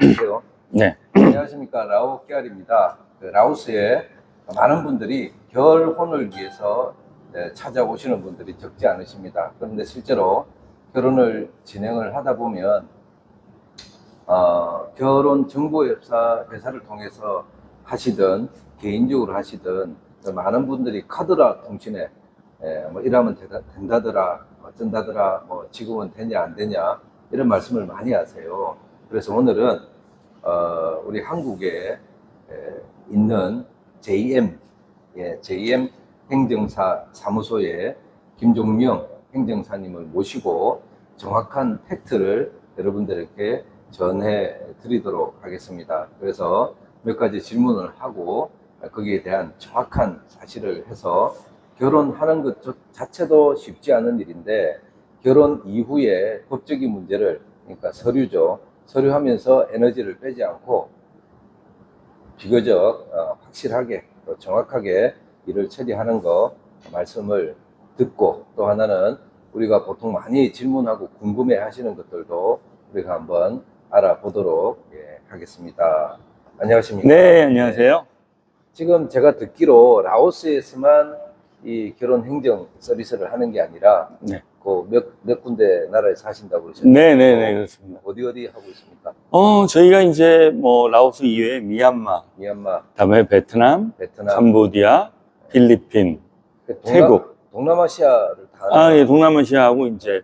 여보세요. 네. 안녕하십니까. 라오 깨알입니다. 라오스에 많은 분들이 결혼을 위해서 찾아오시는 분들이 적지 않으십니다. 그런데 실제로 결혼을 진행을 하다 보면 결혼 정보회사를 통해서 하시든 개인적으로 하시든 많은 분들이 카드라 통신에 뭐 이러면 된다더라, 어쩐다더라, 뭐 지금은 되냐 안 되냐 이런 말씀을 많이 하세요. 그래서 오늘은 우리 한국에 있는 JM 행정사 사무소의 김종명 행정사님을 모시고 정확한 팩트를 여러분들에게 전해 드리도록 하겠습니다. 그래서 몇 가지 질문을 하고 거기에 대한 정확한 사실을 해서 결혼하는 것 자체도 쉽지 않은 일인데 결혼 이후에 법적인 문제를, 그러니까 서류죠. 서류하면서 에너지를 빼지 않고 비교적 확실하게 또 정확하게 일을 처리하는 거 말씀을 듣고, 또 하나는 우리가 보통 많이 질문하고 궁금해 하시는 것들도 우리가 한번 알아보도록 하겠습니다. 안녕하십니까? 네, 안녕하세요. 지금 제가 듣기로 라오스에서만 이 결혼 행정 서비스를 하는 게 아니라 네. 그 몇 군데 나라에서 하신다고 그러셨나요? 네네네, 그렇습니다. 어디 하고 있습니까? 저희가 이제 뭐 라오스 이외에 미얀마, 그다음에 베트남, 캄보디아, 필리핀, 태국. 동남아시아를 다. 예, 동남아시아하고 이제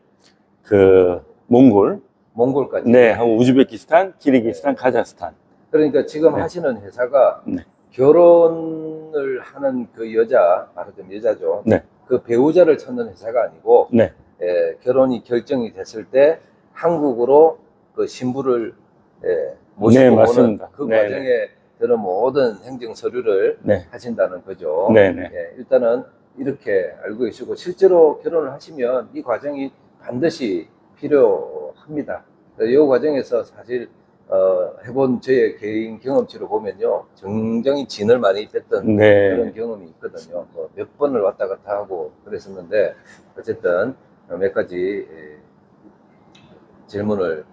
몽골까지. 네, 하고 우즈베키스탄, 키르기스탄, 카자흐스탄. 그러니까 지금 네. 하시는 회사가 네. 결혼을 하는 그 여자, 말하자면 여자죠. 네. 그 배우자를 찾는 회사가 아니고, 네. 결혼이 결정이 됐을 때 한국으로 그 신부를 모시고 네, 오는 맞습니다. 그 네, 과정에 들은 모든 행정 서류를 네. 하신다는 거죠. 네네. 일단은 이렇게 알고 계시고, 실제로 결혼을 하시면 이 과정이 반드시 필요합니다. 이 과정에서 사실 해본 저의 개인 경험치로 보면요, 굉장히 진을 많이 뺐던 네. 그런 경험이 있거든요. 몇 번을 왔다 갔다 하고 그랬었는데, 어쨌든 몇 가지 질문을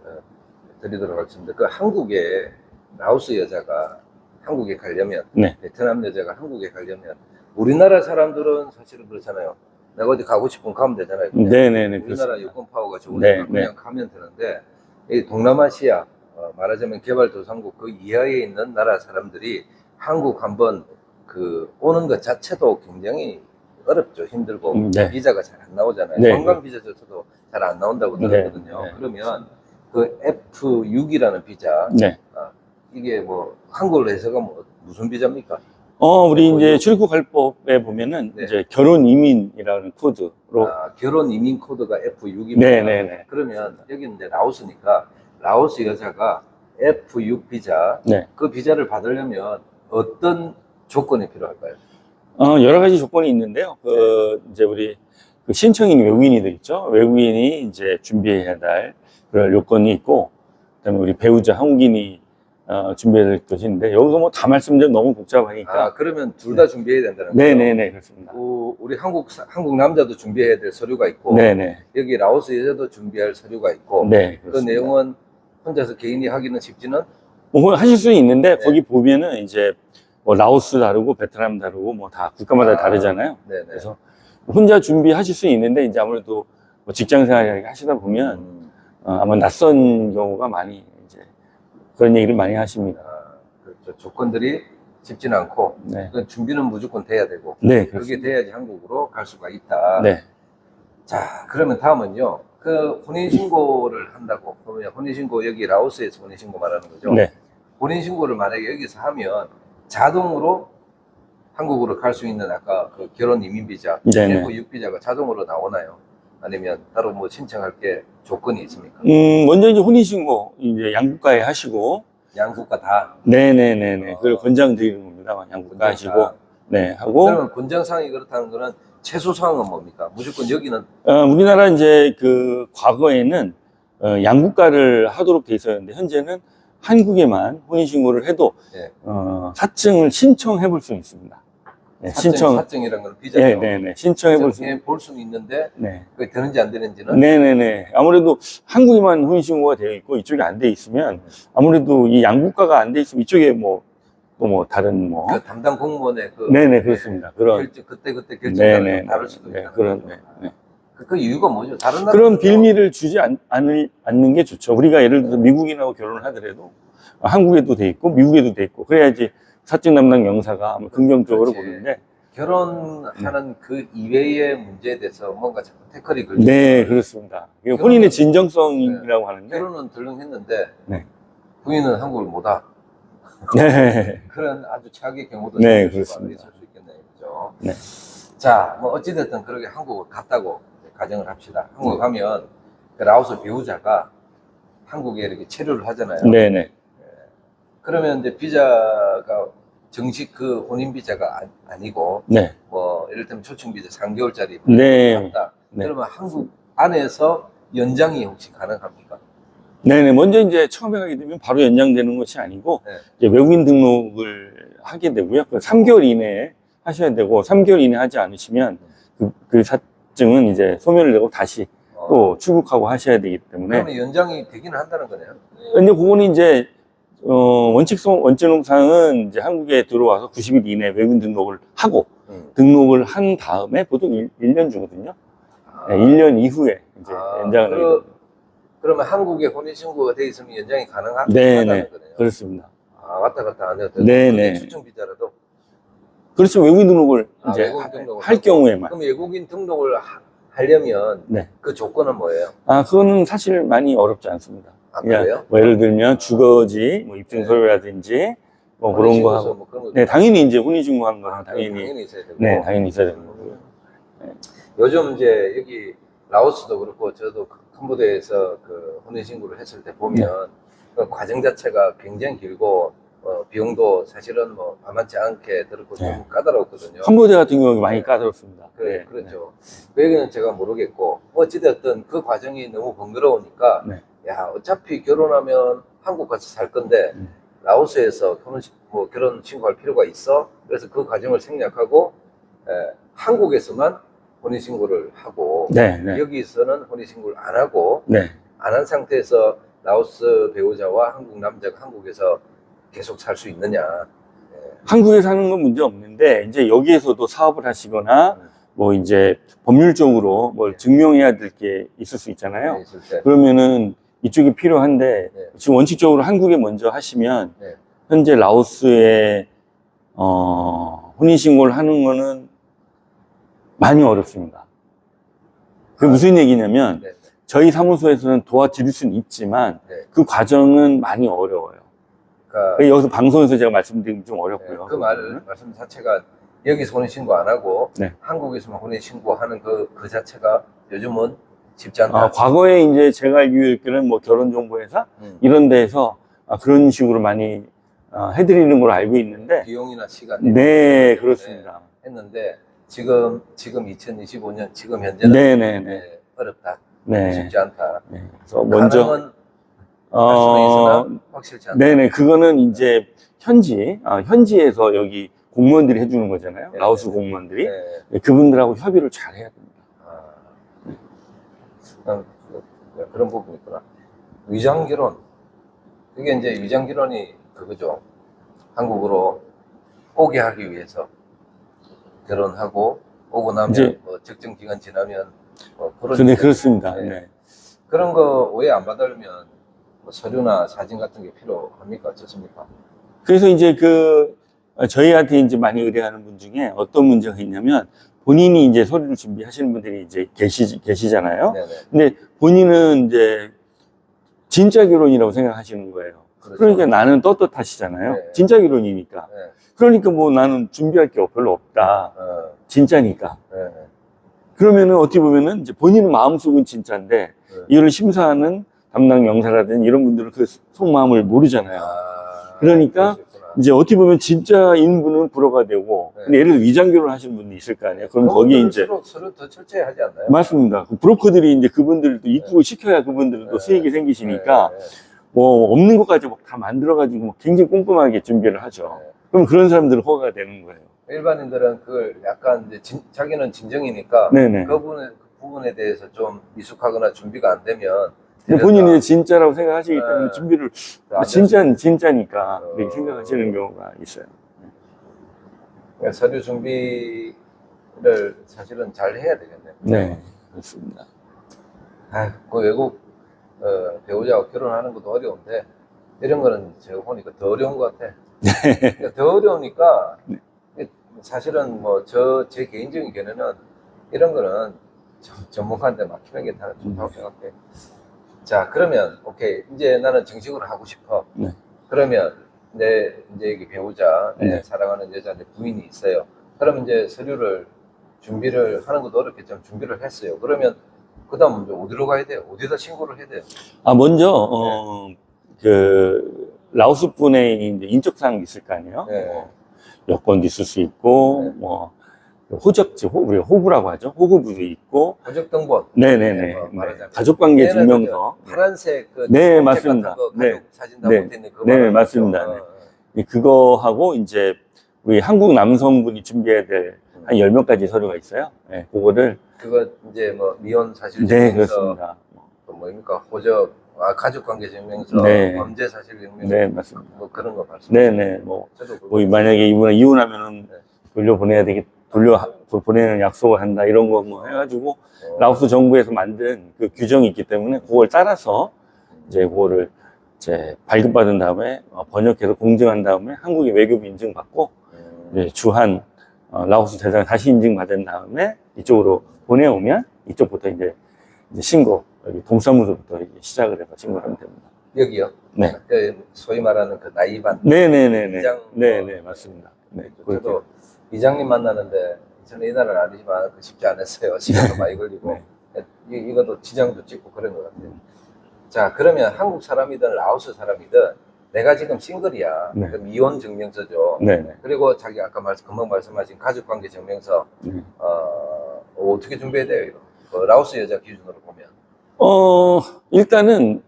드리도록 하겠습니다. 그 한국에 라오스 여자가 한국에 가려면, 네. 베트남 여자가 한국에 가려면, 우리나라 사람들은 사실은 그렇잖아요. 내가 어디 가고 싶으면 가면 되잖아요. 네네네. 우리나라 그렇습니다. 여권 파워가 좋으니까 네, 그냥 가면 되는데, 이 동남아시아, 말하자면 개발도상국 그 이하에 있는 나라 사람들이 한국 한번 오는 것 자체도 굉장히 어렵죠. 힘들고. 네. 비자가 잘 안 나오잖아요. 네. 관광 비자조차도 잘 안 나온다고 들었거든요. 네. 그러면 그 F6이라는 비자, 네. 이게 뭐 한국어로 해석하면 무슨 비자입니까? 우리 이제 출국할법에 보면은 네. 이제 결혼 이민이라는 코드로. 결혼 이민 코드가 F6입니다. 네네네. 그러면 여기는 이제 라오스니까 라오스 여자가 F6 비자, 네. 그 비자를 받으려면 어떤 조건이 필요할까요? 여러 가지 조건이 있는데요. 이제 우리 신청인 외국인이들 있죠. 외국인이 이제 준비해야 될 그런 요건이 있고, 그다음에 우리 배우자 한국인이 준비해야 될 것이 있는데, 여기서 뭐 다 말씀드리면 너무 복잡하니까. 그러면 둘 다 준비해야 된다는 거죠? 네네네, 그렇습니다. 우리 한국 남자도 준비해야 될 서류가 있고, 네네. 여기 라오스 여자도 준비할 서류가 있고, 네. 그 그렇습니다. 내용은 혼자서 개인이 하기는 쉽지는? 뭐 하실 수는 있는데, 네. 거기 보면은 이제 뭐 라오스 다르고 베트남 다르고 뭐 다 국가마다 다르잖아요. 네네. 그래서 혼자 준비하실 수는 있는데, 이제 아무래도 뭐 직장 생활 하시다 보면 아마 낯선 경우가 많이 이제 그런 얘기를 많이 하십니다. 그렇죠. 조건들이 쉽지는 않고, 네. 그 준비는 무조건 돼야 되고, 네, 그게 그렇습니다. 돼야지 한국으로 갈 수가 있다. 네. 자, 그러면 다음은요. 그 혼인신고를 한다고, 그러면 혼인신고, 여기 라오스에서 혼인신고 말하는 거죠? 네. 혼인신고를 만약에 여기서 하면 자동으로 한국으로 갈 수 있는 아까 그 결혼 이민 비자, 네네. F6 비자가 자동으로 나오나요? 아니면 따로 뭐 신청할 게 조건이 있습니까? 먼저 이제 혼인신고 이제 양국가에 하시고, 양국가 다. 네네네네. 그걸 권장드리는 겁니다. 양국가 하시고, 네, 하고. 그러면 권장사항이 그렇다는 거는 최소사항은 뭡니까? 무조건 여기는. 우리나라 이제 과거에는 양국가를 하도록 돼 있었는데, 현재는 한국에만 혼인신고를 해도 네. 사증을 신청해 볼 수 있습니다. 네, 신청. 사정이라는 건 비자죠. 네네네. 신청해 볼 수. 볼 수는 있는데 네. 그게 되는지 안 되는지는 네네네. 아무래도 한국에만 혼인신고가 되어 있고 이쪽에 안 돼 있으면 아무래도 이 양국가가 안 돼 있으면 이쪽에 또 뭐 다른 뭐. 그 담당 공무원의 그 네네, 그렇습니다. 그런. 그때 결정이 네네. 다를 수도 네, 있는 그런, 거죠. 네. 그 이유가 뭐죠? 다른 그런 나라들은 빌미를 주지 않는 게 좋죠. 우리가 예를 들어서 미국인하고 결혼을 하더라도 한국에도 돼 있고 미국에도 돼 있고 그래야지 사적 담당 영사가 긍정적으로 그렇지. 보는데. 결혼하는 그 이외의 문제에 대해서 뭔가 자꾸 태클이 걸리죠. 네, 그렇습니다. 이게 혼인의 진정성이라고 하는데. 결혼은 덜렁했는데 네. 부인은 한국을 못와. 네. 그런 아주 최악의 경우도 네, 있을 수 그렇습니다. 있겠네요. 그죠? 네. 자, 뭐 어찌됐든 그렇게 한국을 갔다고 가정을 합시다. 한국 가면 그 라오스 배우자가 한국에 이렇게 체류를 하잖아요. 네네. 그러면 이제 비자가 정식 그 혼인 비자가 아니고 네. 뭐 이를테면 초청 비자 3개월짜리 네. 갔다. 네. 그러면 한국 안에서 연장이 혹시 가능합니까? 네네. 먼저 이제 처음에 가게 되면 바로 연장되는 것이 아니고, 네. 이제 외국인 등록을 하게 되고요. 그 3개월 이내에 하셔야 되고, 3개월 이내 하지 않으시면 그 사증은 이제 소멸을 내고 다시 또 출국하고 하셔야 되기 때문에. 그러면 연장이 되기는 한다는 거네요. 근데 그거는 이제, 원칙상은 이제 한국에 들어와서 90일 이내 외국인 등록을 하고, 등록을 한 다음에 보통 1년 주거든요. 네, 1년 이후에 이제 연장을 하게 됩니다. 그러면 한국에 혼인신고가 돼 있으면 연장이 가능하다는 네네. 거네요. 그렇습니다. 아, 왔다 갔다 안 해도 되고. 네네. 추정 비자라도. 그렇죠. 외국인 등록을 이제 외국인 등록을 할 하고. 경우에만. 그럼 외국인 등록을 하려면 네. 그 조건은 뭐예요? 그거는 사실 많이 어렵지 않습니다. 아, 그냥 그래요? 뭐 예를 들면 주거지, 뭐 입증서류라든지 뭐 그런 거 하고. 뭐 그런 거 네, 당연히 이제 혼인신고하는 거는 당연히. 있어야 되고. 네, 당연히 있어야 되는 거고요. 요즘 이제 여기 라오스도 그렇고 저도 캄보디아에서 그 혼인신고를 했을 때 보면 그 과정 자체가 굉장히 길고 비용도 사실은 뭐 만만치 않게 들었고 네. 좀 까다롭거든요. 캄보디아 같은 경우는 많이 까다롭습니다. 네, 그렇죠. 그 얘기는 제가 모르겠고 어찌됐든 그 과정이 너무 번거로우니까 네. 야 어차피 결혼하면 한국 가서 살 건데 라오스에서 결혼 신고할 필요가 있어. 그래서 그 과정을 생략하고 한국에서만 혼인신고를 하고 네, 네. 여기서는 혼인신고를 안 하고 네. 안 한 상태에서 라오스 배우자와 한국 남자가 한국에서 계속 살 수 있느냐. 한국에 사는 건 문제 없는데 이제 여기에서도 사업을 하시거나 뭐 이제 법률적으로 뭘 증명해야 될 게 있을 수 있잖아요. 있을 때. 그러면은 이쪽이 필요한데 네. 지금 원칙적으로 한국에 먼저 하시면 네. 현재 라오스에 혼인신고를 하는 거는 많이 어렵습니다. 그게 무슨 얘기냐면 네. 저희 사무소에서는 도와드릴 수는 있지만 네. 그 과정은 많이 어려워요. 그러니까 여기서 방송에서 제가 말씀드리면 좀 어렵고요. 그 말씀 자체가 여기서 혼인신고 안 하고 네. 한국에서만 혼인신고하는 그 자체가 요즘은 쉽지 않다. 과거에 이제 제가 알기로는 뭐 결혼정보회사 이런 데에서 그런 식으로 많이 해드리는 걸로 알고 있는데 비용이나 시간 네, 그렇습니다. 했는데 지금 2025년 지금 현재는 네네네. 어렵다. 네. 쉽지 않다. 네. 그래서 먼저 가능은 할 수는 있으나 확실치 않다. 네네, 그거는 이제 현지에서 여기 공무원들이 해주는 거잖아요. 네, 라오스 네. 공무원들이. 네. 네, 그분들하고 협의를 잘 해야 됩니다. 그런 부분이 있구나. 위장결혼. 그게 이제 위장결혼이 그거죠. 한국으로 오게 하기 위해서 결혼하고 오고 나면 이제- 뭐 적정 기간 지나면 그런 네, 그렇습니다. 네. 네. 그런 거 오해 안 받으려면 뭐 서류나 사진 같은 게 필요합니까? 어떻습니까? 그래서 이제 저희한테 이제 많이 의뢰하는 분 중에 어떤 문제가 있냐면 본인이 이제 서류를 준비하시는 분들이 이제 계시잖아요. 네네. 근데 본인은 이제 진짜 결혼이라고 생각하시는 거예요. 그렇죠. 그러니까 나는 떳떳하시잖아요. 네. 진짜 결혼이니까. 네. 그러니까 뭐 나는 준비할 게 별로 없다. 진짜니까. 네. 그러면은 어떻게 보면은 이제 본인 마음속은 진짜인데 이거를 심사하는 담당 영사라든지 이런 분들은 그 속마음을 모르잖아요. 그러니까 그럴 수 있구나. 이제 어떻게 보면 진짜인 분은 불허가 되고, 네. 근데 예를 들어 위장결혼 하시는 분이 있을 거 아니에요. 그럼 거기에 이제 서로 더 철저히 하지 않나요? 맞습니다. 그 브로커들이 이제 그분들도 입국을 시켜야 그분들도 네. 수익이 생기시니까 네. 뭐 없는 것까지 막 다 만들어가지고 막 굉장히 꼼꼼하게 준비를 하죠. 네. 그럼 그런 사람들은 허가가 되는 거예요. 일반인들은 그걸 약간 이제 자기는 진정이니까 네네. 그 부분에 대해서 좀 미숙하거나 준비가 안 되면 근데 본인이 진짜라고 생각하시기 때문에 준비를 안 될 진짜니까 어. 그렇게 생각하시는 경우가 있어요. 그러니까 서류 준비를 사실은 잘 해야 되겠네요. 네, 그렇습니다. 그 외국 배우자와 결혼하는 것도 어려운데 이런 거는 제가 보니까 더 어려운 것 같아. 그러니까 더 어려우니까 사실은 뭐 제 개인적인 견해는 이런 거는 전문가한테 맡기는 게 다 좋다고 생각해. 자, 그러면 오케이 이제 나는 정식으로 하고 싶어. 네. 그러면 이제 여기 배우자, 내 네. 사랑하는 여자한테 부인이 있어요. 그러면 이제 서류를 준비를 하는 것도 어렵겠지만 준비를 했어요. 그러면 그다음 이제 어디로 가야 돼요? 어디다 신고를 해야 돼요? 먼저 그 라오스 분의 이제 인적 사항이 있을 거 아니에요. 네. 뭐 여권도 있을 수 있고, 네. 뭐 호적지, 우리 호부라고 하죠. 호구부도 있고. 호적 등본. 네네네. 뭐 말하자면. 가족관계 얘는 증명서. 그죠? 파란색 그 네, 주황색 맞습니다. 같은 거 네. 가족 사진 다 네. 붙어 있는 그거 네, 말하는 맞습니다. 거죠? 네. 그거 하고 이제 우리 한국 남성분이 준비해야 될 한 10몇 가지 서류가 있어요. 네, 그거를. 그거 이제 뭐 미혼 사실 네, 증명서, 그렇습니다. 또 뭡니까 호적, 가족관계 증명서, 네. 범죄 사실 증명서, 네, 맞습니다. 뭐 그런 거 말씀하시죠. 네네. 뭐 저도 그거 만약에 이분이 이혼하면은 네. 보내는 약속을 한다 이런 거 뭐 해가지고 라오스 정부에서 만든 그 규정이 있기 때문에 그걸 따라서 이제 그거를 이제 발급받은 다음에 번역해서 공증한 다음에 한국의 외교부 인증받고 이제 주한 라오스 대사관 다시 인증받은 다음에 이쪽으로 보내오면 이쪽부터 이제 신고 여기 동사무소부터 이제 시작을 해서 신고를 하면 됩니다. 여기요? 네. 그 소위 말하는 그 나이반. 네네네네. 이장 네네 맞습니다. 네. 저도 이장님 만나는데 저는 이날은 아니지만 쉽지 않았어요. 시간도 많이 걸리고 이것도 지장도 찍고 그런 것 같아요. 자, 그러면 한국 사람이든 라오스 사람이든 내가 지금 싱글이야. 네. 그럼 이혼 증명서죠. 네네. 그리고 자기 아까 금방 말씀하신 가족관계 증명서 어떻게 준비해야 돼요? 이거? 그 라오스 여자 기준으로 보면. 일단은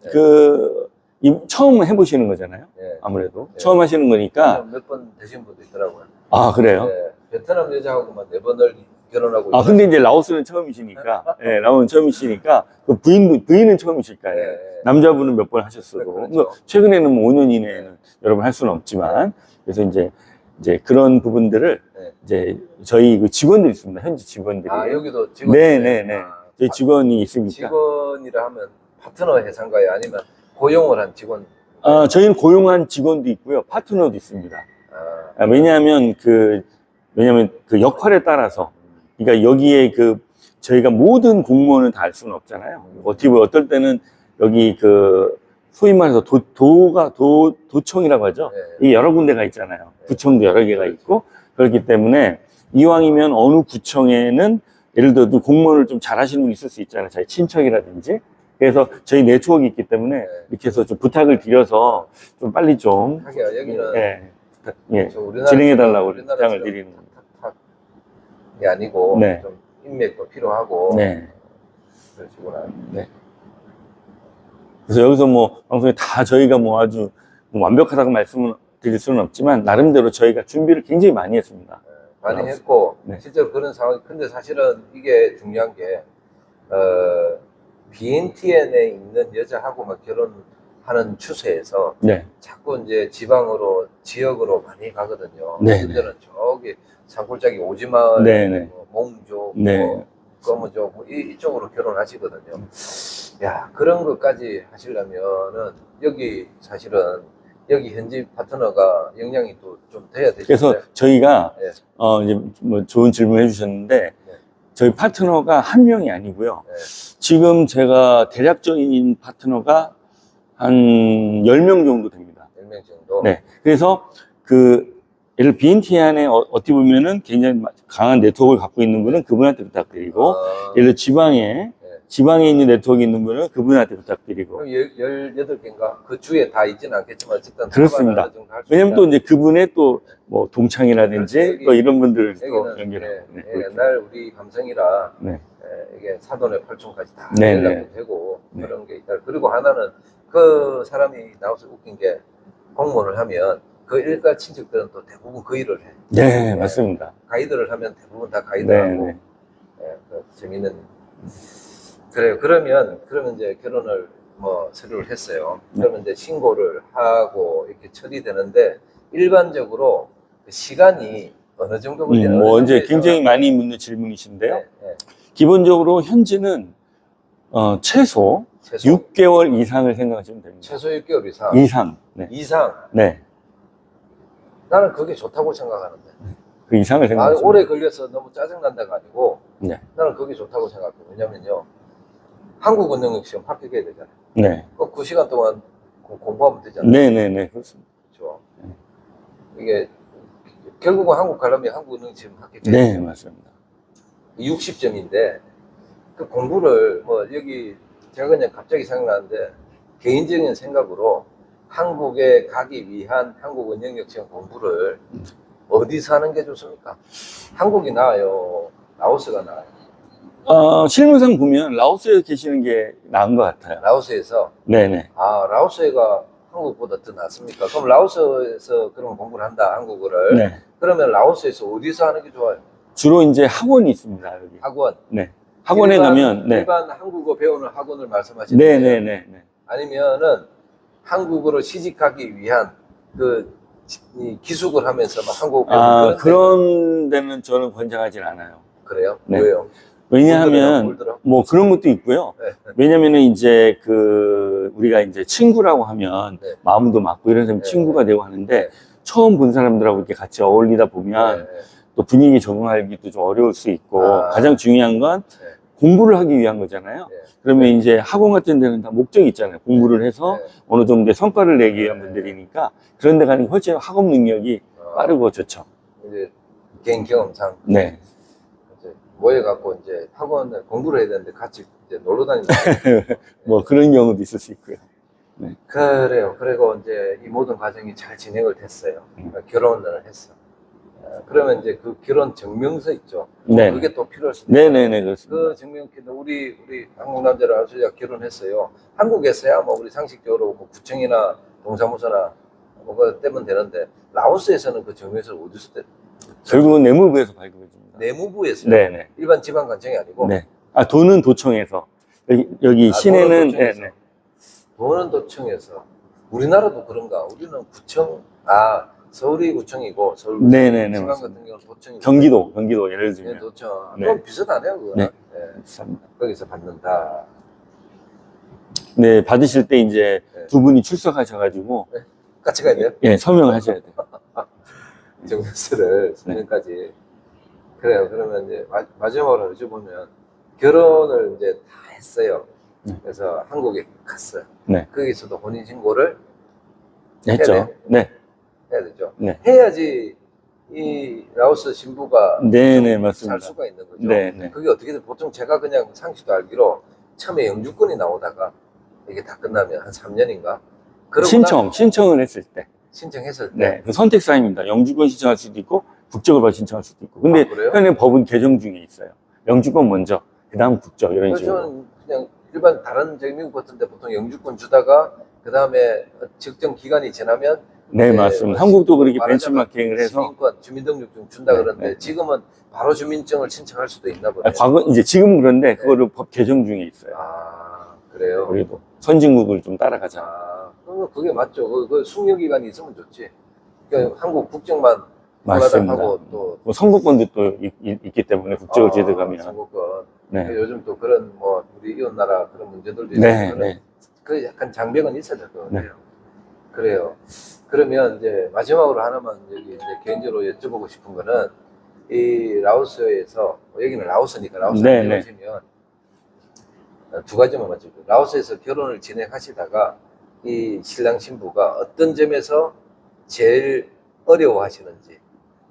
처음 해보시는 거잖아요. 네. 아무래도 네. 처음 하시는 거니까. 몇 번 되신 분도 있더라고요. 아 그래요? 네. 베트남 여자하고만 4번을 결혼하고. 근데 이제 라오스는 처음이시니까, 네, 라오스는 처음이시니까, 그 부인은 처음이실 거 아니에요. 네. 남자분은 몇 번 하셨어도. 그렇죠. 뭐 최근에는 뭐 5년 이내에는 여러 번 할 수는 없지만, 그래서 이제 그런 부분들을 네. 이제 저희 그 직원들이 있습니다. 현지 직원들이. 여기도 직원. 네네네. 저희 직원이 있으니까. 직원이라 하면 파트너 회사인가요? 아니면 고용을 한 직원? 저희는 고용한 직원도 있고요. 파트너도 있습니다. 왜냐하면 그 역할에 따라서, 그러니까 여기에 저희가 모든 공무원을 다 할 수는 없잖아요. 어떻게 보면 어떨 때는 여기 소위 말해서 도청이라고 하죠. 네. 이게 여러 군데가 있잖아요. 구청도 여러 개가 있고, 그렇기 때문에 이왕이면 어느 구청에는 예를 들어 공무원을 좀 잘하시는 분이 있을 수 있잖아요. 저희 친척이라든지. 그래서 저희 네트워크 있기 때문에 이렇게 해서 좀 부탁을 드려서 좀 빨리 좀 하게요. 여기는 진행해달라고 부탁을 드리는 겁니다. 탁탁이 아니고 네. 좀 인맥도 필요하고. 네. 그러시구나. 네. 그래서 여기서 뭐 방송에 다 저희가 뭐 아주 완벽하다고 말씀을 드릴 수는 없지만 나름대로 저희가 준비를 굉장히 많이 했습니다. 많이 했고 네. 실제로 그런 상황. 근데 사실은 이게 중요한 게 BNTN에 있는 여자하고만 결혼하는 추세에서 네. 자꾸 이제 지역으로 많이 가거든요. 네. 그들은 저기 산골짜기 오지마을, 네, 네. 몽족, 네. 검은족 이쪽으로 결혼하시거든요. 야, 그런 것까지 하시려면은 여기 사실은 여기 현지 파트너가 역량이 또 좀 돼야 되죠. 그래서 저희가 네. 이제 뭐 좋은 질문 해주셨는데 네. 저희 파트너가 한 명이 아니고요. 네. 지금 제가 대략적인 파트너가 한 10명 정도 됩니다. 10명 정도. 네. 그래서 예를 BNT 안에 어떻게 보면은 굉장히 강한 네트워크를 갖고 있는 분은 그분한테 부탁드리고, 예를 들어 지방에 있는 네트워크 있는 분은 그분한테 부탁드리고. 그럼 18개인가? 그 주에 다 있지는 않겠지만 어쨌든 그렇습니다. 왜냐면 또 이제 그분의 또 뭐 동창이라든지 또 이런 분들도 연결하고. 네, 옛날 우리 감성이라 네. 이게 사돈의 팔촌까지 다 네, 연락도 네. 되고 네. 그런 게 있다. 그리고 하나는 그 사람이 나와서 웃긴 게 공무원을 하면 그 일가 친척들은 또 대부분 그 일을 해. 네, 맞습니다. 가이드를 하면 대부분 다 가이드하고. 네. 그 재밌는. 그래요. 그러면 이제 결혼을 뭐 서류를 했어요. 그러면 이제 신고를 하고 이렇게 처리되는데 일반적으로 그 시간이 어느 정도 걸리나요? 뭐 이제 굉장히 많이 묻는 질문이신데요. 네, 네. 기본적으로 현지는 최소 최소 6개월 이상을 생각하시면 됩니다. 최소 6개월 이상. 이상. 네. 이상. 네. 나는 그게 좋다고 생각하는데. 그 이상을 생각하시면 오래 걸려서 너무 짜증난다가 아니고 네. 나는 그게 좋다고 생각해요. 왜냐면요. 한국 은능력 시험 합격해야 되잖아요. 네. 그 9시간 동안 공부하면 되잖아요. 네네네. 그렇습니다. 그렇죠. 이게 결국은 한국 가려면 한국 은능력 시험 합격해야 네, 돼요. 맞습니다. 60점인데 그 공부를 뭐 여기 제가 그냥 갑자기 생각나는데 개인적인 생각으로 한국에 가기 위한 한국 은행역 시험 공부를 어디서 하는 게 좋습니까? 한국이 나아요? 라오스가 나아요? 실무상 보면 라오스에 계시는 게 나은 것 같아요. 라오스에서 네네. 라오스가 한국보다 더 낫습니까? 그럼 라오스에서 그런 공부를 한다, 한국어를. 네. 그러면 라오스에서 어디서 하는 게 좋아요? 주로 이제 학원이 있습니다, 여기. 학원. 네. 학원에 가면, 네. 일반 한국어 배우는 학원을 말씀하시는 거예요? 네네네. 아니면은 한국어로 시집가기 위한 이 기숙을 하면서 막 한국어 배우는 그런 데는 저는 권장하진 않아요. 그래요? 네. 왜요? 왜냐하면, 물들어? 뭐 그런 것도 있고요. 네. 왜냐면은 이제 우리가 이제 친구라고 하면 네. 마음도 맞고 이런 사람 네. 친구가 되고 하는데 네. 처음 본 사람들하고 이렇게 같이 어울리다 보면 네. 또 분위기 적응하기도 좀 어려울 수 있고 가장 중요한 건 네. 공부를 하기 위한 거잖아요. 네. 그러면 이제 학원 같은 데는 다 목적이 있잖아요. 공부를 해서 네. 어느 정도의 성과를 내기 위한 네. 분들이니까 그런 데 가는 게 훨씬 학업 능력이 빠르고 좋죠. 이제 개인 경험상 네. 이제 모여갖고 이제 학원을 공부를 해야 되는데 같이 이제 놀러 다니는 뭐 그런 경우도 있을 수 있고요. 그래요. 그리고 이제 이 모든 과정이 잘 진행을 됐어요. 결혼을 했어. 그러면 이제 그 결혼 증명서 있죠. 네. 그게 또 필요할 수도 있어요. 네네네, 그렇습니다. 그 증명서는 우리 한국 남자를 아주가 결혼했어요. 한국에서야 뭐 우리 상식적으로 뭐 구청이나 동사무소나 뭐가 떼면 되는데 라오스에서는 그 증명서를 어디서 떼? 결국은 내무부에서 발급해 줍니다. 내무부에서. 네네. 일반 지방관청이 아니고. 네. 도는 도청에서. 여기 시내는, 도는 도청에서. 네네. 도는 도청에서. 우리나라도 그런가? 우리는 구청, 서울이 구청이고, 서울 네네네, 지방 맞습니다. 같은 경우는 도청이고. 경기도 예를 네, 들면. 도청. 네. 그럼 비슷하네요, 그거는. 네. 네. 비슷합니다. 거기서 받는다. 네, 받으실 때 이제 네. 두 분이 출석하셔가지고, 같이 가야 돼요? 예, 서명을 하셔야 돼요. 증명서를 서명까지. 그래요. 그러면 이제 마지막으로 여쭤보면 결혼을 이제 다 했어요. 그래서 한국에 갔어요. 네. 거기서도 혼인신고를 했죠. 해야 돼요? 네. 해야 되죠. 네. 해야지 이 라오스 신부가 네네, 살 맞습니다. 수가 있는 거죠. 네네. 그게 어떻게 돼? 보통 제가 그냥 상식도 알기로 처음에 영주권이 나오다가 이게 다 끝나면 한 3년인가? 신청을 했을 때. 신청했을 때. 네. 그 선택사항입니다. 영주권 신청할 수도 있고, 국적을 바로 신청할 수도 있고. 근데 그래요? 현행 법은 개정 중에 있어요. 영주권 먼저, 그 다음 국적, 이런 그래서 식으로. 저는 그냥 일반 다른 미국 같은데 보통 영주권 주다가 그 다음에 특정 기간이 지나면 네, 맞습니다. 한국도 그렇게 말하자면 벤치마킹을 해서. 시민권, 주민등록증 준다 네, 그러는데 네. 지금은 바로 주민증을 신청할 수도 있나 보네요. 이제 지금은 그런데 그거를 법 개정 중에 있어요. 그래요? 그래도 선진국을 좀 따라가자. 그럼 그게 맞죠. 그 숙려 기간이 있으면 좋지. 그러니까 한국 국적만 맞습니다. 하고 또 뭐 선거권도 또 있기 때문에 국적을 제대가면. 선거권. 네. 요즘 또 그런 뭐 우리 이웃 나라 그런 문제들도 있어요. 네, 네. 그 약간 장벽은 있어야 될 것 같아요. 네. 그래요. 그러면 이제 마지막으로 하나만 여기 이제 개인적으로 여쭤보고 싶은 거는 이 라오스에서 여기는 라오스니까 라오스 네, 네, 오시면 두 가지만 여쭤볼게요. 라오스에서 결혼을 진행하시다가 이 신랑 신부가 어떤 점에서 제일 어려워하시는지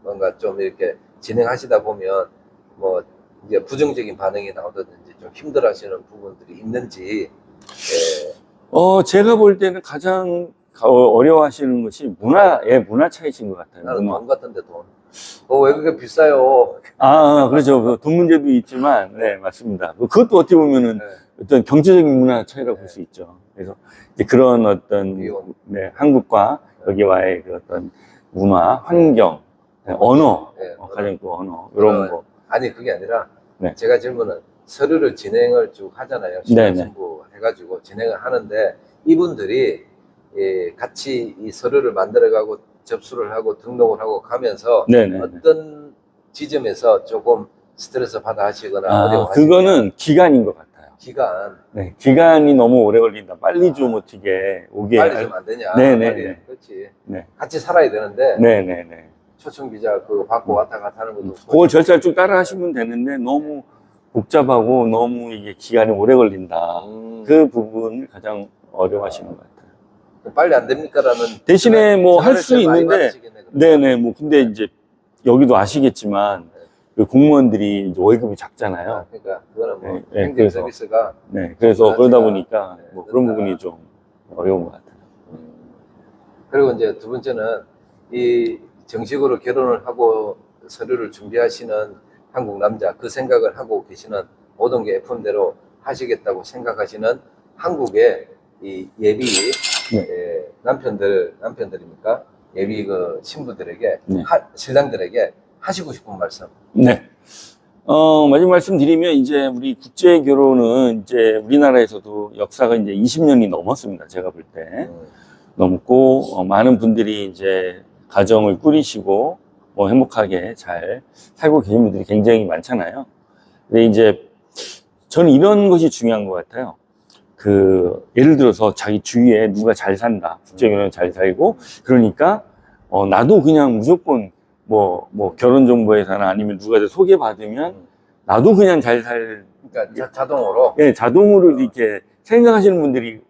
뭔가 좀 이렇게 진행하시다 보면 뭐 이제 부정적인 반응이 나오든지 좀 힘들어하시는 부분들이 있는지. 제가 볼 때는 가장 어려워하시는 것이 문화 차이신 것 같아요. 나는 돈 같은데 돈. 왜 그렇게 비싸요? 그렇죠. 돈 문제도 있지만, 네, 맞습니다. 그것도 어떻게 보면은 어떤 경제적인 문화 차이라고 볼 수 있죠. 그래서 이제 그런 어떤, 비용. 네, 한국과 여기와의 그 어떤 문화, 환경, 언어, 네, 가장 그 언어, 이런 거. 아니, 그게 아니라, 네. 제가 질문은 서류를 진행을 쭉 하잖아요. 신앙신부 해가지고 진행을 하는데, 이분들이 같이 이 서류를 만들어가고 접수를 하고 등록을 하고 가면서 네네. 어떤 지점에서 조금 스트레스 받아 하시거나 아, 어려워하시거나 그거는 기간인 것 같아요. 기간 네, 기간이 너무 오래 걸린다. 빨리 좀 어떻게 오게. 빨리 좀 안 되냐. 네네. 빨리. 그렇지. 네. 같이 살아야 되는데 네네네. 초청 비자 그거 받고 왔다 갔다 하는 것도 없고. 그걸 절차를 쭉 따라 하시면 되는데 너무 복잡하고 너무 이게 기간이 오래 걸린다. 그 부분을 가장 어려워하시는 것 같아요. 빨리 안 됩니까라는 대신에 뭐 할 수 전화를 많이 있는데, 받으시겠네, 그러면. 네네, 뭐, 근데 이제, 여기도 아시겠지만, 그 공무원들이 이제 월급이 작잖아요. 그러니까 그거는 뭐 네, 행정 그래서. 서비스가 네, 그래서 그러다 보니까, 네, 뭐 그런 늦다. 부분이 좀 어려운 것 같아요. 그리고 이제 두 번째는 이 정식으로 결혼을 하고 서류를 준비하시는 한국 남자 그 생각을 하고 계시는 모든 게 FM대로 하시겠다고 생각하시는 한국의 이 예비 남편들입니까? 예비 그 신부들에게 네. 신랑들에게 하시고 싶은 말씀. 네. 마지막 말씀 드리면, 이제 우리 국제 결혼은 이제 우리나라에서도 역사가 이제 20년이 넘었습니다. 제가 볼 때. 넘고, 많은 분들이 이제 가정을 꾸리시고, 뭐 행복하게 잘 살고 계신 분들이 굉장히 많잖아요. 근데 이제 저는 이런 것이 중요한 것 같아요. 예를 들어서 자기 주위에 누가 잘 산다. 국제 결혼 잘 살고, 그러니까, 나도 그냥 무조건 뭐 결혼정보회사나 아니면 누가 소개받으면 나도 그냥 잘 그러니까 자동으로. 예, 자동으로 이렇게 생각하시는 분들이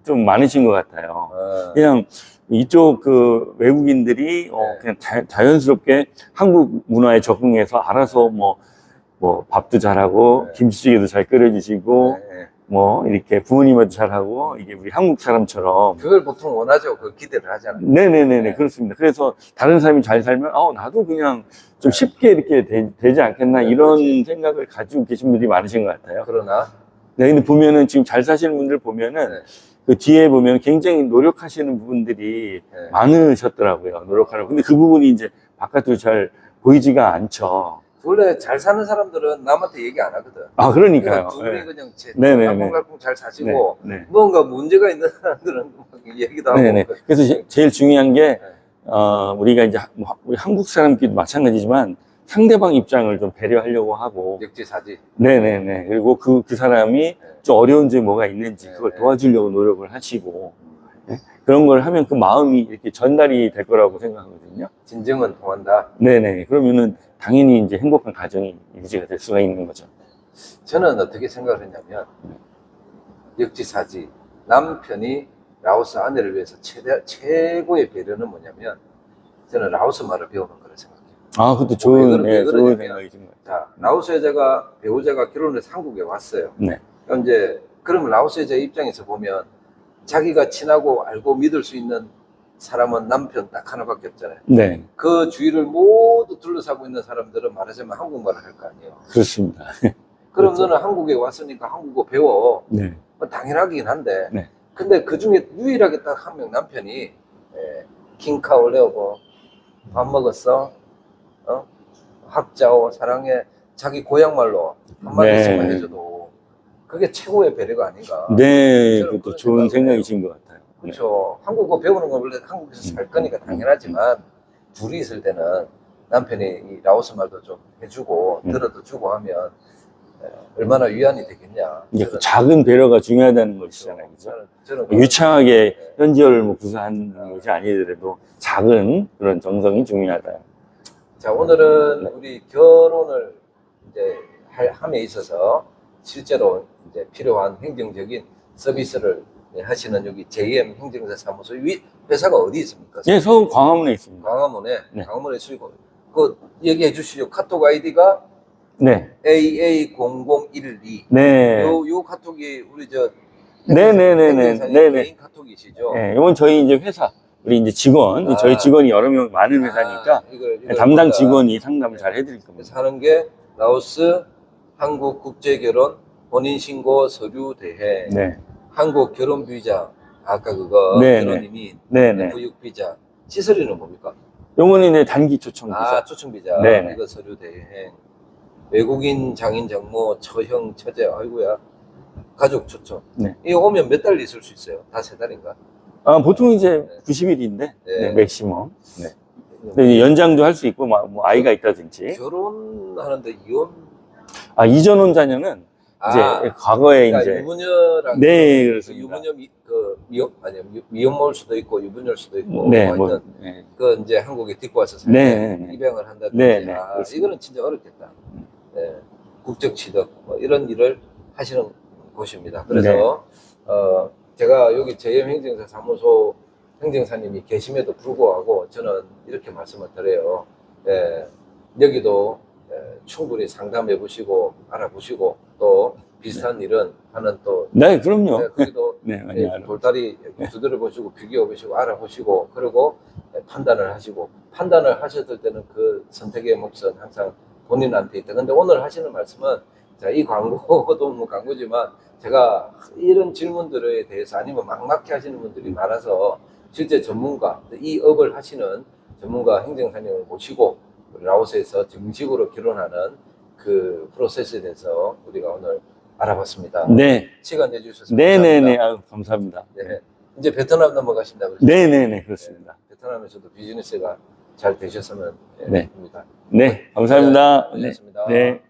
좀 많으신 것 같아요. 그냥 이쪽 그 외국인들이 그냥 자연스럽게 한국 문화에 적응해서 알아서 뭐 밥도 잘하고 김치찌개도 잘 끓여주시고 뭐 이렇게 부모님한테 잘하고 이게 우리 한국 사람처럼 그걸 보통 원하죠. 그 기대를 하잖아요. 네네네 그렇습니다. 그래서 다른 사람이 잘 살면 나도 그냥 좀 쉽게 이렇게 되지 않겠나 이런 생각을 가지고 계신 분들이 많으신 것 같아요. 그러나 네, 근데 보면은 지금 잘 사시는 분들 보면은 그 뒤에 보면 굉장히 노력하시는 부분들이 많으셨더라고요. 노력하라고. 근데 그 부분이 이제 바깥으로 잘 보이지가 않죠. 원래 잘 사는 사람들은 남한테 얘기 안 하거든. 아, 그러니까요. 둘이 그냥 네네네. 알콩달콩 잘 사시고 네. 뭔가 문제가 있는 사람들은 막 얘기도 하고. 네네. 그래서 제일 중요한 게 우리가 이제 우리 한국 사람끼리도 마찬가지지만 상대방 입장을 좀 배려하려고 하고. 역지사지. 네네네. 그리고 그 사람이 좀 어려운 점이 뭐가 있는지 그걸 도와주려고 노력을 하시고. 그런 걸 하면 그 마음이 이렇게 전달이 될 거라고 생각하거든요. 진정은 통한다. 네네. 그러면은 당연히 이제 행복한 가정이 유지가 될 수가 있는 거죠. 저는 어떻게 생각을 했냐면 역지사지. 남편이 라오스 아내를 위해서 최고의 배려는 뭐냐면 저는 라오스 말을 배우는 거를 생각해요. 아, 그것도 좋은 그러냐면, 생각이신 것 같아요. 자, 라오스 여자가 배우자가 결혼해서 한국에 왔어요. 네. 그럼 이제 그러면 라오스 여자 입장에서 보면 자기가 친하고 알고 믿을 수 있는 사람은 남편 딱 하나밖에 없잖아요. 네. 그 주위를 모두 둘러싸고 있는 사람들은 말하자면 한국말을 할 거 아니에요. 그렇습니다. 그럼 그렇죠. 너는 한국에 왔으니까 한국어 배워. 네. 뭐 당연하긴 한데. 네. 근데 그 중에 유일하게 딱 한 명 남편이 킹카올레오고 밥 먹었어? 학자오 사랑해. 자기 고향말로 한마디씩만 해줘도 그게 최고의 배려가 아닌가. 네, 저는 그것도 그런 좋은 생각을 생각이신 것 같아요. 그렇죠. 한국어 배우는 건 원래 한국에서 살 거니까 당연하지만 둘이 있을 때는 남편이 이 라오스 말도 좀 해주고 들어도 주고 하면 얼마나 위안이 되겠냐. 이제 그 작은 배려가 중요하다는 것이잖아요. 그죠? 저는 유창하게 현지어를 뭐 구사하는 것이 아니더라도 작은 그런 정성이 중요하다. 자, 오늘은 우리 결혼을 이제 함에 있어서 실제로 이제 필요한 행정적인 서비스를 하시는 여기 JM 행정사 사무소 회사가 어디 있습니까? 네, 서울 광화문에 있습니다. 광화문에 네. 광화문에 쓰이고 그 얘기해 주시죠. 카톡 아이디가 네. AA0012. 네. 요 카톡이 우리 저 네네네네. 개인 카톡이시죠? 네, 이건 저희 이제 회사, 우리 이제 직원, 저희 직원이 여러 명 많은 회사니까 이걸 담당 직원이 상담을 잘 해드릴 겁니다. 사는 게 라오스 한국 국제결혼 본인신고 서류 대회, 네. 한국 결혼 비자, 아까 그거 네네. 결혼 이민, 네네. 구육 비자, 시설이는 뭡니까? 요거는 이제 단기 초청 비자. 아, 초청비자. 네네. 이거 서류 대행. 외국인 장인 장모 처형 처제 아이고야. 가족 초청. 네. 이거 오면 몇 달 있을 수 있어요? 다 3달인가? 아, 보통 이제 90일인데, 네. 맥시멈. 네. 근데 이제 연장도 할 수 있고, 뭐 아이가 있다든지. 결혼하는데 이혼? 아, 이전혼 자녀는 이제 과거에 그러니까 이제. 유부녀랑 네, 그 그렇습니다. 유부녀 미혼모일 수도 있고 유부녀일 수도 있고 네, 뭐 뭐, 하여튼 네. 그 이제 한국에 데리고 와서 네. 입양을 한다든지 네, 네, 아, 그렇습니다. 이거는 진짜 어렵겠다. 네. 국적 취득 뭐 이런 일을 하시는 곳입니다. 그래서 제가 여기 JM 행정사 사무소 행정사님이 계심에도 불구하고 저는 이렇게 말씀을 드려요. 여기도 충분히 상담해 보시고 알아보시고 또 비슷한 일은 하는 또 네, 그럼요. 거기도 네, 많이 알아. 돌다리 두드려 보시고 비교해 보시고 알아보시고 그리고 판단을 하시고 판단을 하셨을 때는 그 선택의 몫은 항상 본인한테 있다. 근데 오늘 하시는 말씀은 자, 이 광고도 뭐 광고지만 제가 이런 질문들에 대해서 아니면 막막해 하시는 분들이 많아서 실제 전문가, 이 업을 하시는 전문가 행정사님을 모시고 라오스에서 정식으로 결혼하는 그 프로세스에 대해서 우리가 오늘 알아봤습니다. 네. 시간 내주셔서 네네네. 감사합니다. 아유, 감사합니다. 네. 이제 베트남 넘어가신다고 그러죠? 네네네. 그렇습니다. 베트남에서도 비즈니스가 잘 되셨으면 네. 합니다. 네. 감사합니다. 네, 고맙습니다. 네.